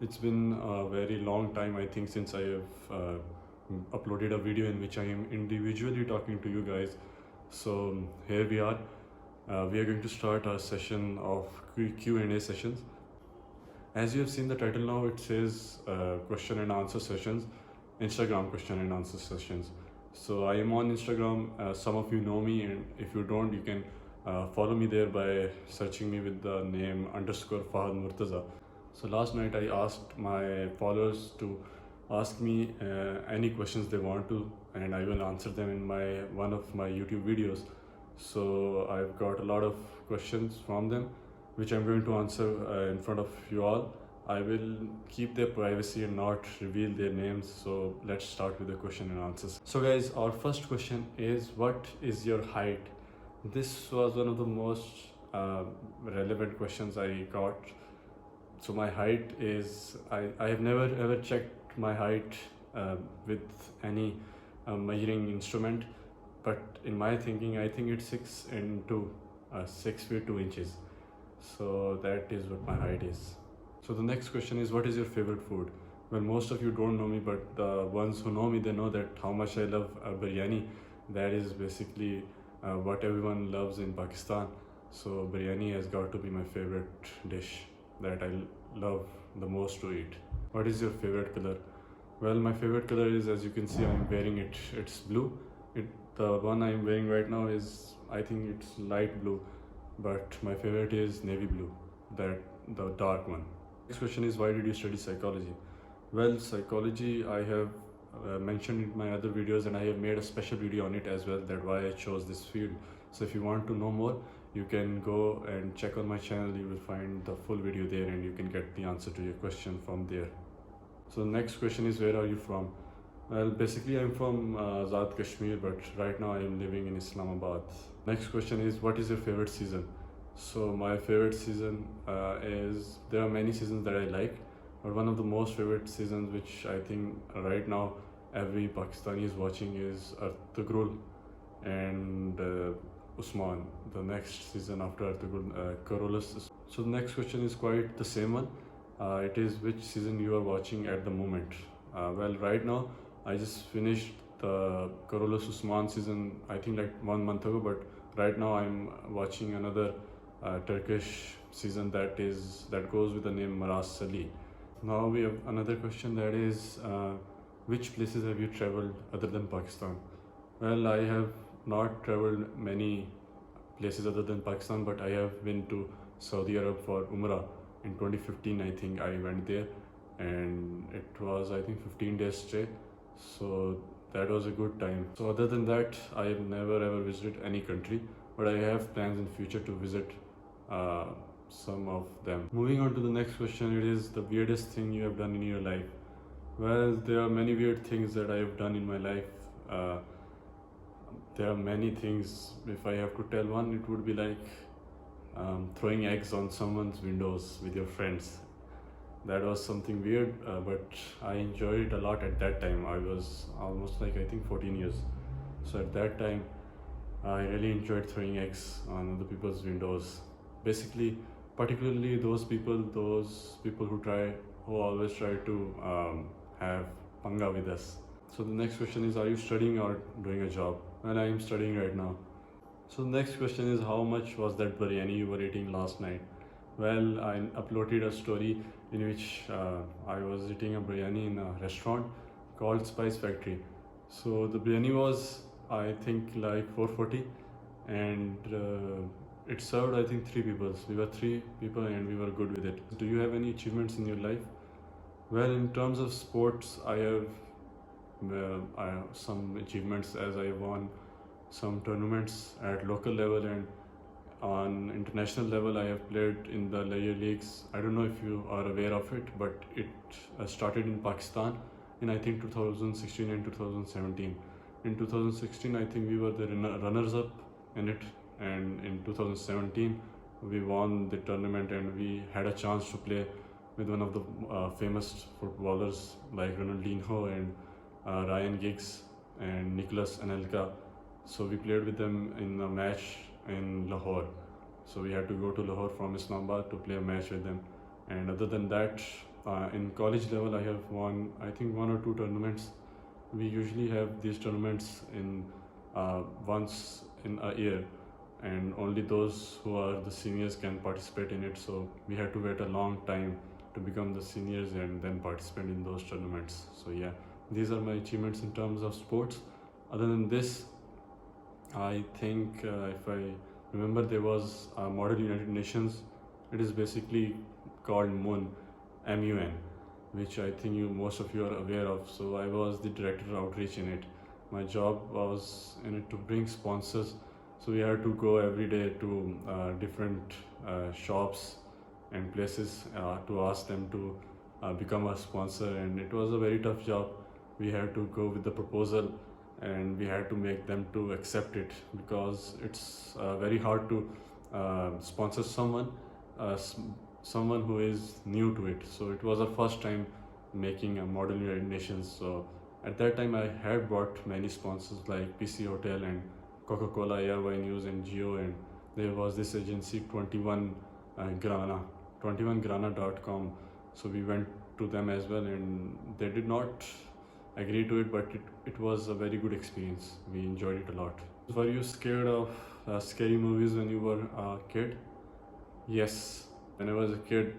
It's been a very long time, I think, since I have uploaded a video in which I am individually talking to you guys. So here we are. We are going to start our session of Q&A sessions. As you have seen the title now, it says question and answer sessions, Instagram question and answer sessions. So I am on Instagram. Some of you know me, and if you don't, you can follow me there by searching me with the name _Fahad Murtaza. So last night I asked my followers to ask me any questions they want to, and I will answer them in one of my YouTube videos. So I've got a lot of questions from them, which I'm going to answer in front of you all. I will keep their privacy and not reveal their names. So let's start with the question and answers. So guys, our first question is, what is your height? This was one of the most relevant questions I got. So my height is, I have never ever checked my height with any measuring instrument, but in my thinking, I think it's 6 feet 2 inches. So that is what my height is. So the next question is, what is your favorite food? Well, most of you don't know me, but the ones who know me, they know that how much I love biryani. That is basically what everyone loves in Pakistan. So biryani has got to be my favorite dish that I love the most to eat. What is your favorite color? Well, my favorite color is, as you can see, I'm wearing it. It's blue. The one I'm wearing right now is, I think it's light blue, but my favorite is navy blue, the dark one. Next question is, why did you study psychology? Well, psychology I have mentioned in my other videos, and I have made a special video on it as well, that why I chose this field. So if you want to know more, you can go and check on my channel. You will find the full video there, and you can get the answer to your question from there. So the next question is, where are you from? Well, basically I'm from Azad Kashmir, but right now I am living in Islamabad. Next question is, what is your favorite season? So my favorite season is, there are many seasons that I like, but one of the most favorite seasons, which I think right now every Pakistani is watching, is Artugrul and Usman, the next season after Artugrul, Carolus. So the next question is quite the same one. It is, which season you are watching at the moment? Well, right now I just finished the Carolus Usman season, I think like 1 month ago, but right now I'm watching another Turkish season that goes with the name Maras Sali. Now we have another question, that is, which places have you traveled other than Pakistan? Well, I have not traveled many places other than Pakistan, but I have been to Saudi Arab for Umrah in 2015. I think I went there, and it was, I think, 15 days stay. So that was a good time. So other than that, I have never ever visited any country, but I have plans in future to visit some of them. Moving on to the next question, it is, the weirdest thing you have done in your life. Well, there are many weird things that I have done in my life. There are many things. If I have to tell one, it would be like throwing eggs on someone's windows with your friends. That was something weird, but I enjoyed it a lot at that time. I was almost like, I think, 14 years. So at that time, I really enjoyed throwing eggs on other people's windows. Basically, particularly those people who always try to have panga with us. So the next question is, are you studying or doing a job? Well, I am studying right now. So the next question is, how much was that biryani you were eating last night? Well, I uploaded a story in which I was eating a biryani in a restaurant called Spice Factory. So the biryani was, I think, like 440, and it served, I think, 3 people. We were 3 people and we were good with it. Do you have any achievements in your life? Well, in terms of sports, I have some achievements, as I won some tournaments at local level, and on international level I have played in the layer leagues. I don't know if you are aware of it, but it started in Pakistan in, I think, 2016 and 2017. In 2016, I think we were the runners up in it, and in 2017 we won the tournament, and we had a chance to play with one of the famous footballers like Ronaldo and Ryan Giggs and Nicholas Anelka. So we played with them in a match in Lahore. So we had to go to Lahore from Islamabad to play a match with them. And other than that, In college level, I have won, I think, one or two tournaments. We usually have these tournaments in once in a year, and only those who are the seniors can participate in it. So we had to wait a long time to become the seniors and then participate in those tournaments. So yeah, these are my achievements in terms of sports. Other than this, I think if I remember, there was a Model United Nations. It is basically called MUN, MUN, which I think most of you are aware of. So I was the director of outreach in it. My job was in it to bring sponsors. So we had to go every day to different shops and places to ask them to become a sponsor, and it was a very tough job. We had to go with the proposal and we had to make them to accept it, because it's very hard to sponsor someone uh, someone who is new to it. So it was our first time making a Model United Nations. So at that time I had bought many sponsors like PC Hotel and Coca-Cola, Airway News and Geo, and there was this agency 21 Grana, 21grana.com. So we went to them as well, and they did not agree to it, but it was a very good experience. We enjoyed it a lot. Were you scared of scary movies when you were a kid? Yes, when I was a kid,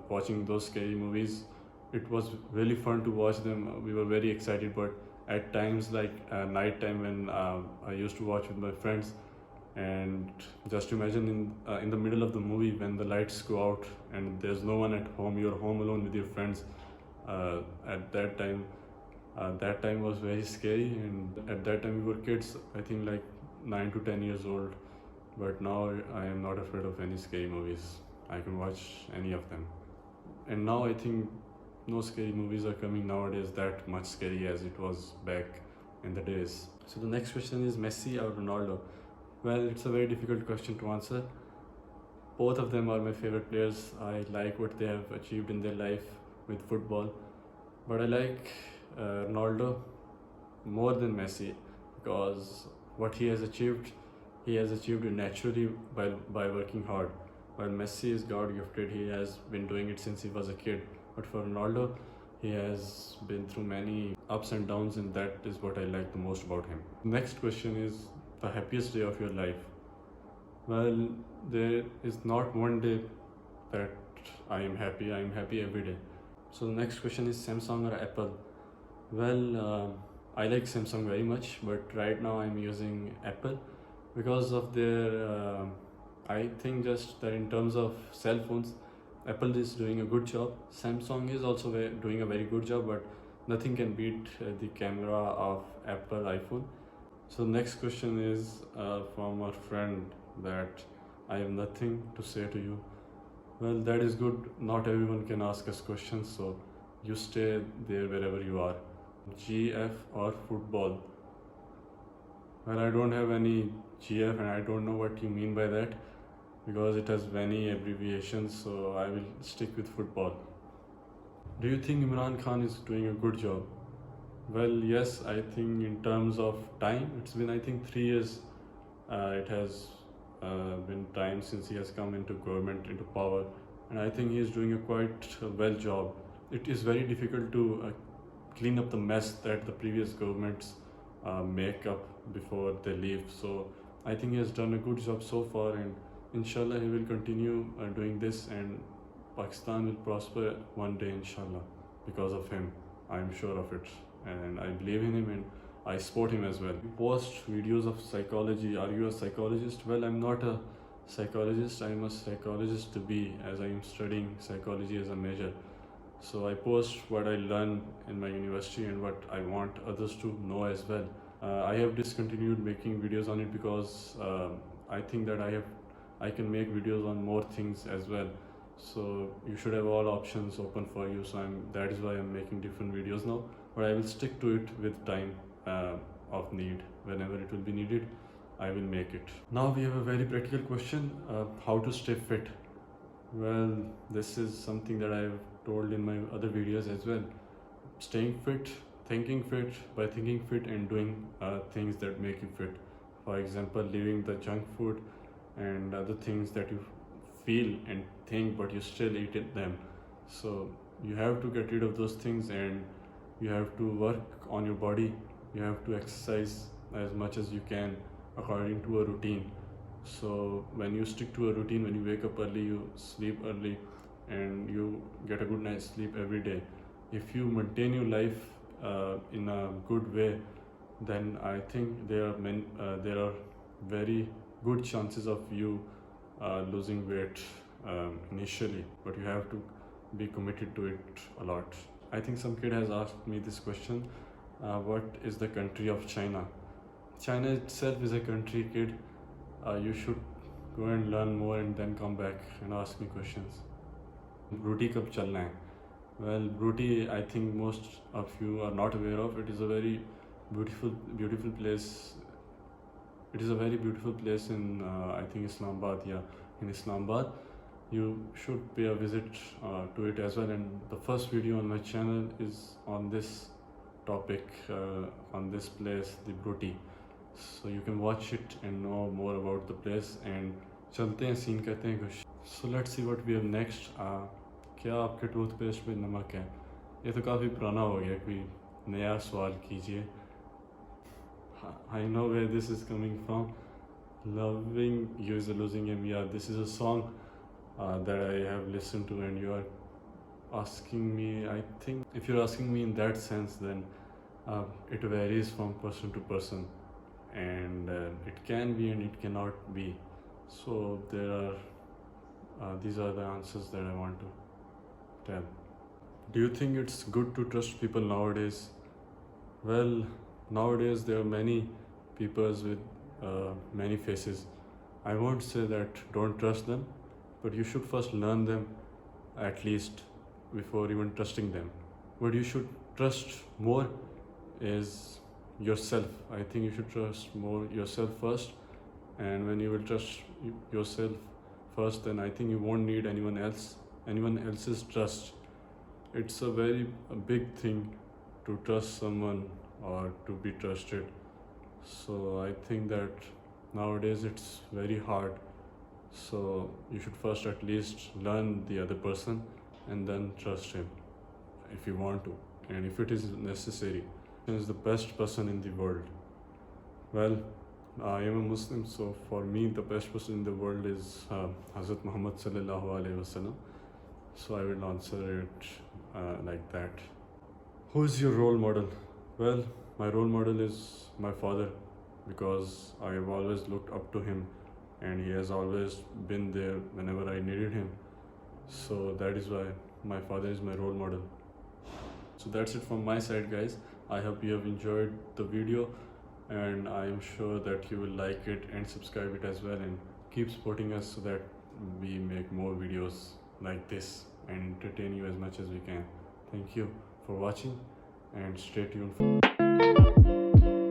watching those scary movies, it was really fun to watch them. We were very excited, but at times, like night time, when I used to watch with my friends, and just imagine in the middle of the movie when the lights go out and there's no one at home, you're home alone with your friends. At that time was very scary, and at that time we were kids, I think like 9 to 10 years old. But now I am not afraid of any scary movies. I can watch any of them. And now I think no scary movies are coming nowadays that much scary as it was back in the days. So the next question is Messi or Ronaldo? Well, it's a very difficult question to answer. Both of them are my favorite players. I like what they have achieved in their life with football. But I like Ronaldo more than Messi, because what he has achieved it naturally by working hard. While Messi is God gifted, he has been doing it since he was a kid. But for Ronaldo, he has been through many ups and downs, and that is what I like the most about him. Next question is the happiest day of your life. Well, there is not one day that I am happy. I am happy every day. So the next question is Samsung or Apple? Well, I like Samsung very much, but right now I'm using Apple because of their I think just that in terms of cell phones, Apple is doing a good job. Samsung is also doing a very good job, but nothing can beat the camera of Apple iPhone. So next question is from our friend that I have nothing to say to you. Well, that is good. Not everyone can ask us questions, so you stay there wherever you are. GF or football? Well, I don't have any GF, and I don't know what you mean by that, because it has many abbreviations, so I will stick with football. Do you think Imran Khan is doing a good job? Well, yes, I think in terms of time, it's been, I think, 3 years. It has been time since he has come into government, into power, and I think he is doing a quite well job. It is very difficult to clean up the mess that the previous governments make up before they leave. So I think he has done a good job so far, and inshallah he will continue doing this, and Pakistan will prosper one day, inshallah, because of him. I'm sure of it, and I believe in him, and I support him as well. Post videos of psychology. Are you a psychologist? Well, I'm not a psychologist. I'm a psychologist to be, as I am studying psychology as a major. So I post what I learn in my university and what I want others to know as well. I have discontinued making videos on it because I think that I can make videos on more things as well. So you should have all options open for you. So that is why I'm making different videos now. But I will stick to it with time of need. Whenever it will be needed, I will make it. Now we have a very practical question: how to stay fit? Well, this is something that I've told in my other videos as well. Staying fit, thinking fit, by thinking fit and doing things that make you fit. For example, leaving the junk food and other things that you feel and think but you still eat them. So you have to get rid of those things, and you have to work on your body. You have to exercise as much as you can according to a routine. So when you stick to a routine, when you wake up early, you sleep early, and you get a good night's sleep every day, if you maintain your life in a good way, then I think there are very good chances of you losing weight initially, but you have to be committed to it a lot. I think some kid has asked me this question: what is the country of China? China itself is a country, kid. You should go and learn more and then come back and ask me questions. Bruti kab chalna hai? Well, Bruti, I think most of you are not aware of. It is a very beautiful place. It is a very beautiful place in I think Islamabad. Yeah, in Islamabad. You should pay a visit to it as well. And the first video on my channel is on this topic, on this place, the Bruti. So you can watch it and know more about the place. And चलते हैं scene कहते हैं कुछ. So let's see what we have next. क्या आपके toothpaste में नमक है? ये तो काफ़ी पुराना हो गया, कोई नया सवाल कीजिए. I know where this is coming from. Loving you is a losing game. Yeah, this is a song that I have listened to, and you are asking me, I think if you're asking me in that sense, then it varies from person to person, and it can be and it cannot be. So there are these are the answers that I want to tell. Do you think it's good to trust people nowadays? Well, nowadays there are many people with many faces. I won't say that don't trust them, but you should first learn them at least before even trusting them. What you should trust more is yourself. I think you should trust more yourself first, and when you will trust yourself first, then I think you won't need anyone else's trust. It's a very big thing to trust someone or to be trusted. So I think that nowadays it's very hard. So you should first at least learn the other person and then trust him if you want to, and if it is necessary. He is the best person in the world. Well, I am a Muslim, so for me the best person in the world is Hazrat Muhammad sallallahu alaihi wasallam. So I will answer it like that. Who is your role model? Well, my role model is my father, because I have always looked up to him, and he has always been there whenever I needed him. So that is why my father is my role model. So that's it from my side, guys. I hope you have enjoyed the video, and I am sure that you will like it and subscribe it as well, and keep supporting us so that we make more videos like this and entertain you as much as we can. Thank you for watching, and stay tuned for